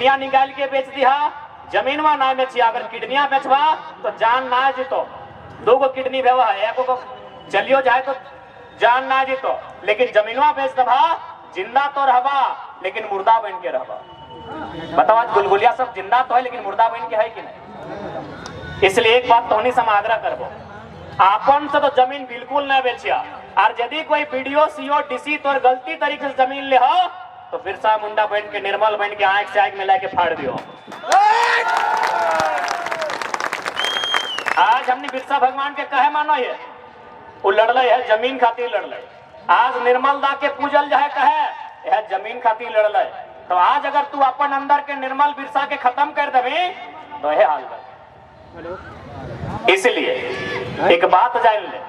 किडनियां निकाल के बेच दिया, जमीनवा ना बेची। अगर किडनियां बेचवा तो जान ना जीतो, 2 गो किडनी भेवा है, 1 को चलियो जाए तो जान ना जीतो, लेकिन जमीनवा बेच दबा जिंदा तो रहबा लेकिन मुर्दा बन के रहबा। बताओ आज गुलगुलिया सब जिंदा तो है लेकिन मुर्दा बन के है कि नहीं। इसलिए एक बात तो हम आग्रह करबो, आपन से तो जमीन बिल्कुल न बेचिया, और यदि कोई वीडियो सीओ डीसी तो गलती तरीके से जमीन ले हो तो बिरसा मुंडा बन के निर्मल बन के आंख से आंख मिला के फाड़ दियो। आज हमने बिरसा भगवान के कहे मानो ये वो लड़ल है, जमीन खातिर लड़ल। आज निर्मल दा के पूजल जाए कहे यह जमीन खातिर लड़ल। तो आज अगर तू अपन अंदर के निर्मल बिरसा के खत्म कर देवे तो यह हाल है। इसलिए एक बात जान ले,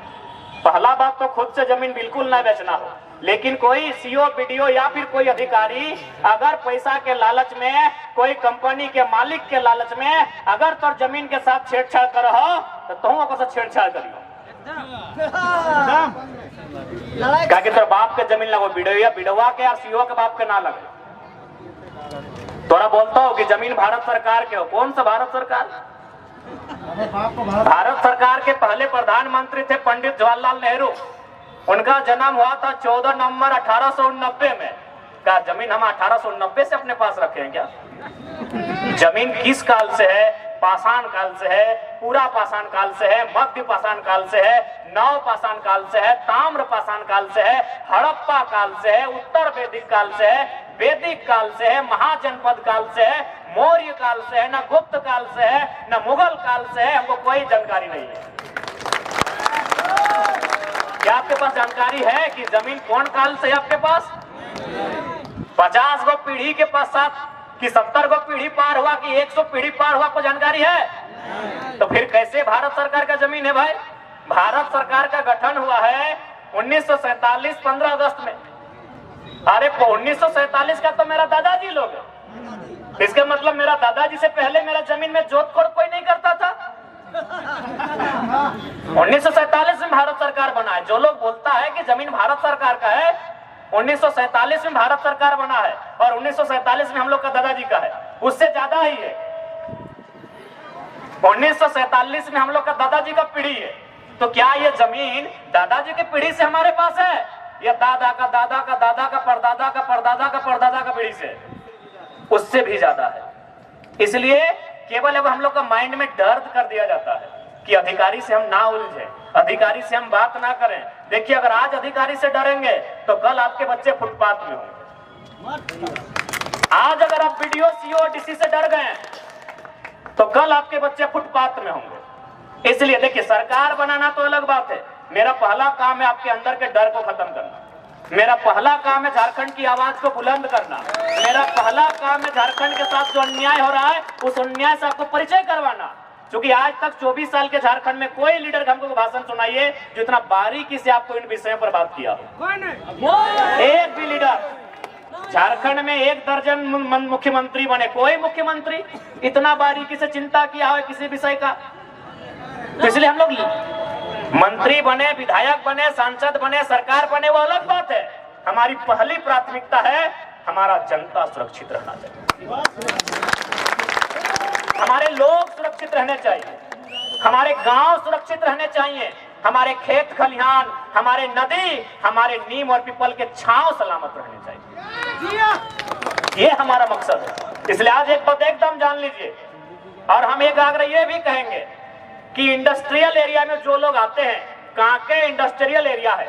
पहला बात तो खुद से जमीन बिल्कुल ना बेचना हो, लेकिन कोई सीओ बीडीओ या फिर कोई अधिकारी अगर पैसा के लालच में, कोई कंपनी के मालिक के लालच में अगर तो जमीन के साथ छेड़छाड़ कर हो तो तुम को छेड़छाड़ करियो। क्या कि तेरे बाप के जमीन लगो बीडीओ बीडवा के और सीओ के बाप के ना लगे। तोरा बोलता हो कि जमीन भारत सरकार के हो, कौन सा भारत सरकार? भारत सरकार के पहले प्रधानमंत्री थे पंडित जवाहरलाल नेहरू। उनका जन्म हुआ था 14 नवंबर 1890 में। क्या जमीन हम 1890 से अपने पास रखे हैं क्या? जमीन किस काल से है? पाषाण काल से है, पूरा पाषाण काल से है, मध्य पाषाण काल से है, नव पाषाण काल से है, ताम्र पाषाण काल से है, हड़प्पा काल से है, उत्तर वैदिक काल से है, वैदिक काल से है, महाजनपद काल से है, मौर्य काल से है, न गुप्त काल से है, न मुगल काल से है। हमको कोई जानकारी नहीं है। क्या आपके पास जानकारी है कि जमीन कौन काल से है आपके पास? 50 गो पीढ़ी के पश्चात कि 70 गो पीढ़ी पार हुआ कि 100 पीढ़ी पार हुआ, को जानकारी है? तो फिर कैसे भारत सरकार का जमीन है भाई? भारत सरकार का गठन हुआ है 1947 15 अगस्त में। अरे 1947 का तो मेरा दादाजी लोग है। इसका मतलब मेरा दादाजी से पहले मेरा जमीन में जोत खोड़ कोई नहीं करता था। 1947 में भारत सरकार बना है। जो लोग बोलता है कि जमीन भारत सरकार का है, 1947 में भारत सरकार बना है और 1947 में हम लोग का दादाजी का है, उससे ज्यादा ही है। 1947 में हम लोग का दादाजी का पीढ़ी है। तो क्या ये जमीन दादाजी की पीढ़ी से हमारे पास है या दादा का दादा का दादा का परदादा का परदादा का परदादा का पीढ़ी से? उससे भी ज्यादा है। इसलिए केवल अब हम लोग का माइंड में दर्द कर दिया जाता है कि अधिकारी से हम ना उलझे, अधिकारी से हम बात ना करें। देखिए अगर आज अधिकारी से डरेंगे तो कल आपके बच्चे फुटपाथ में होंगे। आज अगर आप वीडियो सीओ डीसी से डर गए तो कल आपके बच्चे फुटपाथ में होंगे। इसलिए देखिए सरकार बनाना तो अलग बात है, मेरा पहला काम है आपके अंदर के डर को खत्म करना। मेरा पहला काम है झारखंड की आवाज को बुलंद करना। मेरा पहला काम है झारखंड के साथ जो अन्याय हो रहा है उस अन्याय से आपको परिचय करवाना। क्योंकि आज तक 24 साल के झारखंड में कोई लीडर हमको भाषण सुनाइए जो इतना बारीकी से आपको इन विषयों पर बात किया हो। एक भी लीडर झारखंड में 1 दर्जन मुख्यमंत्री बने, कोई मुख्यमंत्री इतना बारीकी से चिंता किया हो किसी विषय का? तो इसलिए हम लोग मंत्री बने, विधायक बने, सांसद बने, सरकार बने, वो अलग बात है। हमारी पहली प्राथमिकता है हमारा जनता सुरक्षित रहना चाहिए, हमारे लोग सुरक्षित रहने चाहिए, हमारे गांव सुरक्षित रहने चाहिए, हमारे खेत खलिहान, हमारे नदी, हमारे नीम और पीपल के छांव सलामत रहने चाहिए। ये हमारा मकसद है। इसलिए आज एक बात एकदम जान लीजिए, और हम एक आग्रह ये भी कहेंगे कि इंडस्ट्रियल एरिया में जो लोग आते हैं, कांके इंडस्ट्रियल एरिया है,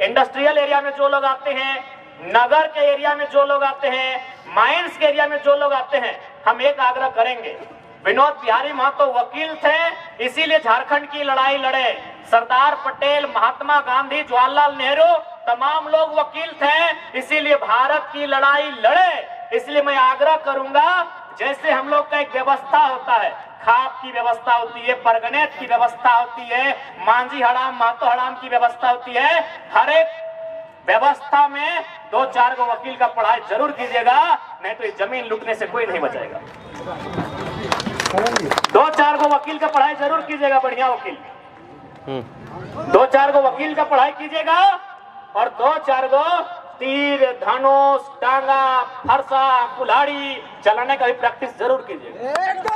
इंडस्ट्रियल एरिया में जो लोग आते हैं, नगर के एरिया में जो लोग आते हैं, माइंस के एरिया में जो लोग आते हैं, हम एक आग्रह करेंगे। विनोद बिहारी महतो वकील थे, इसीलिए झारखंड की लड़ाई लड़े। सरदार पटेल, महात्मा गांधी, जवाहरलाल नेहरू, तमाम लोग वकील थे, इसीलिए भारत की लड़ाई लड़े। इसलिए मैं आग्रह करूंगा, जैसे हम लोग का एक व्यवस्था होता है, खाप की व्यवस्था होती है, परगनेत की व्यवस्था होती है, मांझी हड़ाम, महतो हड़ाम की व्यवस्था होती है, हर एक व्यवस्था में 2-4 गो वकील का पढ़ाई जरूर कीजिएगा, नहीं तो इस जमीन लूटने से कोई नहीं बचाएगा। 2-4 गो वकील का पढ़ाई जरूर कीजिएगा, बढ़िया वकील। 2-4 गो वकील का पढ़ाई कीजिएगा और 2-4 गो तीर, धनुष, टांगा, फरसा, कुल्हाड़ी चलाने का भी प्रैक्टिस जरूर कीजिए।